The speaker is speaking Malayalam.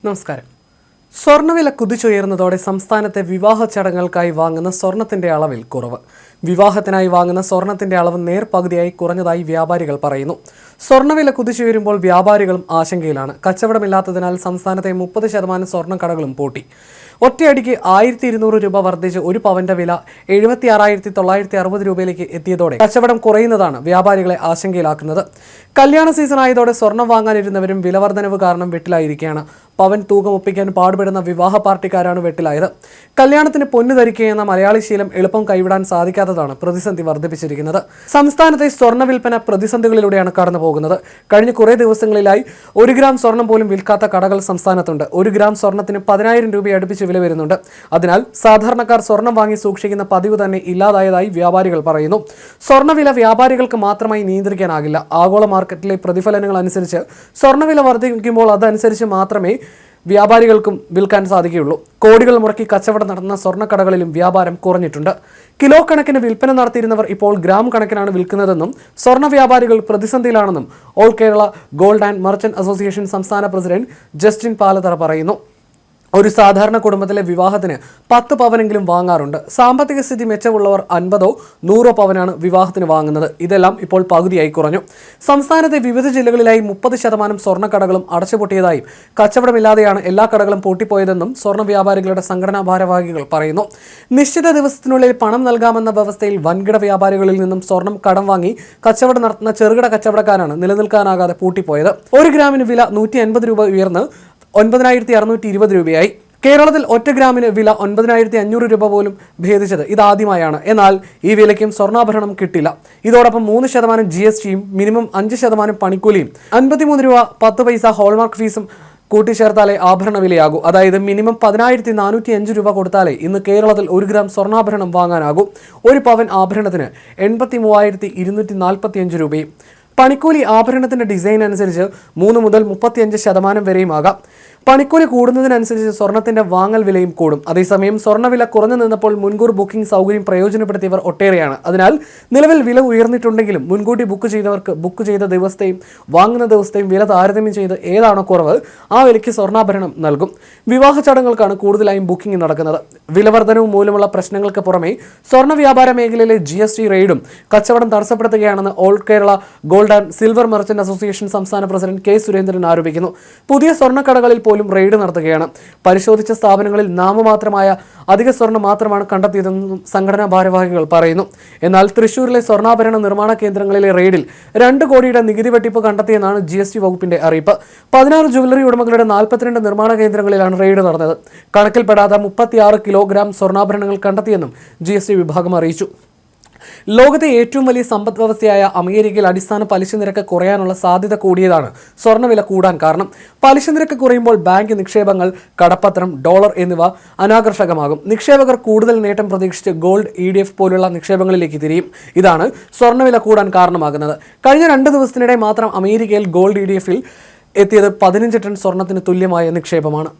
നമസ്കാരം. സ്വർണ്ണവില കുതിച്ചുയർന്നതോടെ സംസ്ഥാനത്തെ വിവാഹ ചടങ്ങുകൾക്കായി വാങ്ങുന്ന സ്വർണത്തിന്റെ അളവിൽ കുറവ്. വിവാഹത്തിനായി വാങ്ങുന്ന സ്വർണത്തിന്റെ അളവ് നേർപകുതിയായി കുറഞ്ഞതായി വ്യാപാരികൾ പറയുന്നു. സ്വർണ്ണവില കുതിച്ചുയരുമ്പോൾ വ്യാപാരികളും ആശങ്കയിലാണ്. കച്ചവടമില്ലാത്തതിനാൽ സംസ്ഥാനത്തെ 30% സ്വർണ്ണക്കടകളും പൂട്ടി. ഒറ്റയടിക്ക് 1200 രൂപ വർദ്ധിച്ച് ഒരു പവന്റെ വില 76,960 രൂപയിലേക്ക് എത്തിയതോടെ കച്ചവടം കുറയുന്നതാണ് വ്യാപാരികളെ ആശങ്കയിലാക്കുന്നത്. കല്യാണ സീസൺ ആയതോടെ സ്വർണം വാങ്ങാനിരുന്നവരും വിലവർദ്ധനവ് കാരണം വെട്ടിലായിരിക്കുകയാണ്. പവൻ തൂക്കം ഒപ്പിക്കാൻ പാടുപെടുന്ന വിവാഹ പാർട്ടിക്കാരാണ് വെട്ടിലായത്. കല്യാണത്തിന് പൊന്നു ധരിക്കുകയെന്ന മലയാളി ശീലം എളുപ്പം കൈവിടാൻ സാധിക്കാത്തതാണ് പ്രതിസന്ധി വർദ്ധിപ്പിച്ചിരിക്കുന്നത്. സംസ്ഥാനത്തെ സ്വർണ്ണ വിൽപ്പന പ്രതിസന്ധികളിലൂടെയാണ് കടന്നുപോകുന്നത്. കഴിഞ്ഞ കുറേ ദിവസങ്ങളിലായി 1 ഗ്രാം സ്വർണം പോലും വിൽക്കാത്ത കടകൾ സംസ്ഥാനത്തുണ്ട്. 1 ഗ്രാം സ്വർണത്തിന് 10,000 രൂപ അടുപ്പിച്ച് വില വരുന്നുണ്ട്. അതിനാൽ സാധാരണക്കാർ സ്വർണം വാങ്ങി സൂക്ഷിക്കുന്ന പതിവ് തന്നെ ഇല്ലാതായതായി വ്യാപാരികൾ പറയുന്നു. സ്വർണ്ണവില വ്യാപാരികൾക്ക് മാത്രമായി നിയന്ത്രിക്കാനാകില്ല. ആഗോള മാർക്കറ്റിലെ പ്രതിഫലനങ്ങൾ അനുസരിച്ച് സ്വർണ്ണവില വർദ്ധിക്കുമ്പോൾ അതനുസരിച്ച് മാത്രമേ വ്യാപാരികൾക്കും വിൽക്കാൻ സാധിക്കുകയുള്ളൂ. കോടികൾ മുടക്കി കച്ചവടം നടത്തുന്ന സ്വർണ്ണക്കടകളിലും വ്യാപാരം കുറഞ്ഞിട്ടുണ്ട്. കിലോ കണക്കിന് വിൽപ്പന നടത്തിയിരുന്നവർ ഇപ്പോൾ ഗ്രാം കണക്കിനാണ് വിൽക്കുന്നതെന്നും സ്വർണ്ണ വ്യാപാരികൾ പ്രതിസന്ധിയിലാണെന്നും all Kerala gold and merchant association സംസ്ഥാന പ്രസിഡന്റ് ജസ്റ്റിൻ പാലത്തറ പറയുന്നു. ഒരു സാധാരണ കുടുംബത്തിലെ വിവാഹത്തിന് 10 പവനെങ്കിലും വാങ്ങാറുണ്ട്. സാമ്പത്തിക സ്ഥിതി മെച്ചമുള്ളവർ 50-100 പവനാണ് വിവാഹത്തിന് വാങ്ങുന്നത്. ഇതെല്ലാം ഇപ്പോൾ പകുതിയായി കുറഞ്ഞു. സംസ്ഥാനത്തെ വിവിധ ജില്ലകളിലായി 30% സ്വർണ്ണക്കടകളും അടച്ചുപൂട്ടിയതായും കച്ചവടമില്ലാതെയാണ് എല്ലാ കടകളും പൂട്ടിപ്പോയതെന്നും സ്വർണ്ണ വ്യാപാരികളുടെ സംഘടനാ ഭാരവാഹികൾ പറയുന്നു. നിശ്ചിത ദിവസത്തിനുള്ളിൽ പണം നൽകാമെന്ന വ്യവസ്ഥയിൽ വൻകിട വ്യാപാരികളിൽ നിന്നും സ്വർണം കടം വാങ്ങി കച്ചവടം നടത്തുന്ന ചെറുകിട കച്ചവടക്കാരാണ് നിലനിൽക്കാനാകാതെ പൂട്ടിപ്പോയത്. 1 ഗ്രാമിന് വില 150 രൂപ ഉയർന്ന് 9,620 രൂപയായി. കേരളത്തിൽ 1 ഗ്രാമിന് വില 9,500 രൂപ പോലും ഭേദിച്ചത് ഇതാദ്യമായാണ്. എന്നാൽ ഈ വിലയ്ക്കും സ്വർണ്ണാഭരണം കിട്ടില്ല. ഇതോടൊപ്പം 3% GSTയും മിനിമം 5% പണിക്കൂലിയും 53 രൂപ 10 പൈസ ഹോൾമാർക്ക് ഫീസും കൂട്ടിച്ചേർത്താലേ ആഭരണ വിലയാകൂ. അതായത് മിനിമം 10,405 രൂപ കൊടുത്താലേ ഇന്ന് കേരളത്തിൽ 1 ഗ്രാം സ്വർണ്ണാഭരണം വാങ്ങാനാകൂ. ഒരു പവൻ ആഭരണത്തിന് 83,245 രൂപയും. പണിക്കൂലി ആഭരണത്തിന്റെ ഡിസൈൻ അനുസരിച്ച് 3 മുതൽ 35% വരെയും ആകാം. പണിക്കൂലി കൂടുന്നതിനനുസരിച്ച് സ്വർണത്തിന്റെ വാങ്ങൽ വിലയും കൂടും. അതേസമയം സ്വർണ്ണവില കുറഞ്ഞു നിന്നപ്പോൾ മുൻകൂർ ബുക്കിംഗ് സൗകര്യം പ്രയോജനപ്പെടുത്തിയവർ ഒട്ടേറെയാണ്. അതിനാൽ നിലവിൽ വില ഉയർന്നിട്ടുണ്ടെങ്കിലും മുൻകൂട്ടി ബുക്ക് ചെയ്തവർക്ക് ബുക്ക് ചെയ്ത ദിവസത്തെയും വാങ്ങുന്ന ദിവസത്തെയും വില താരതമ്യം ചെയ്ത് ഏതാണോ കുറവ് ആ വിലയ്ക്ക് സ്വർണ്ണാഭരണം നൽകും. വിവാഹ ചടങ്ങുകൾക്കാണ് കൂടുതലായും ബുക്കിംഗ് നടക്കുന്നത്. വിലവർദ്ധനവും മൂലമുള്ള പ്രശ്നങ്ങൾക്ക് പുറമെ സ്വർണ്ണ വ്യാപാര മേഖലയിലെ GST റെയ്ഡും കച്ചവടം തടസ്സപ്പെടുത്തുകയാണെന്ന് all Kerala gold and silver merchant association സംസ്ഥാന പ്രസിഡന്റ് K സുരേന്ദ്രൻ ആരോപിക്കുന്നു. പുതിയ സ്വർണ്ണക്കടകളിൽ പോലും റെയ്ഡ് നടത്തുകയാണ്. പരിശോധിച്ച സ്ഥാപനങ്ങളിൽ നാമമാത്രമായ അധിക സ്വർണം മാത്രമാണ് കണ്ടെത്തിയതെന്നും സംഘടനാ ഭാരവാഹികൾ പറയുന്നു. എന്നാൽ തൃശൂരിലെ സ്വർണ്ണാഭരണ നിർമ്മാണ കേന്ദ്രങ്ങളിലെ റെയ്ഡിൽ 2 കോടിയുടെ നികുതി വെട്ടിപ്പ് കണ്ടെത്തിയെന്നാണ് GST വകുപ്പിന്റെ അറിയിപ്പ്. 16 ജ്വല്ലറി ഉടമകളുടെ 42 നിർമ്മാണ കേന്ദ്രങ്ങളിലാണ് റെയ്ഡ് നടന്നത്. കണക്കിൽപ്പെടാതെ 36 കിലോഗ്രാം സ്വർണ്ണാഭരണങ്ങൾ കണ്ടെത്തിയെന്നും GST വിഭാഗം അറിയിച്ചു. ലോകത്തെ ഏറ്റവും വലിയ സമ്പദ് വ്യവസ്ഥയായ അമേരിക്കയിൽ അടിസ്ഥാന പലിശ നിരക്ക് കുറയാനുള്ള സാധ്യത കൂടിയതാണ് സ്വർണ്ണവില കൂടാൻ കാരണം. പലിശ നിരക്ക് കുറയുമ്പോൾ ബാങ്ക് നിക്ഷേപങ്ങൾ, കടപ്പത്രം, ഡോളർ എന്നിവ അനാകർഷകമാകും. നിക്ഷേപകർ കൂടുതൽ നേട്ടം പ്രതീക്ഷിച്ച് ഗോൾഡ്, ETF പോലുള്ള നിക്ഷേപങ്ങളിലേക്ക് തിരിയും. ഇതാണ് സ്വർണ്ണവില കൂടാൻ കാരണമാകുന്നത്. കഴിഞ്ഞ 2 ദിവസത്തിനിടെ മാത്രം അമേരിക്കയിൽ ഗോൾഡ് ETFൽ എത്തിയത് 15 ടൺ സ്വർണത്തിന് തുല്യമായ നിക്ഷേപമാണ്.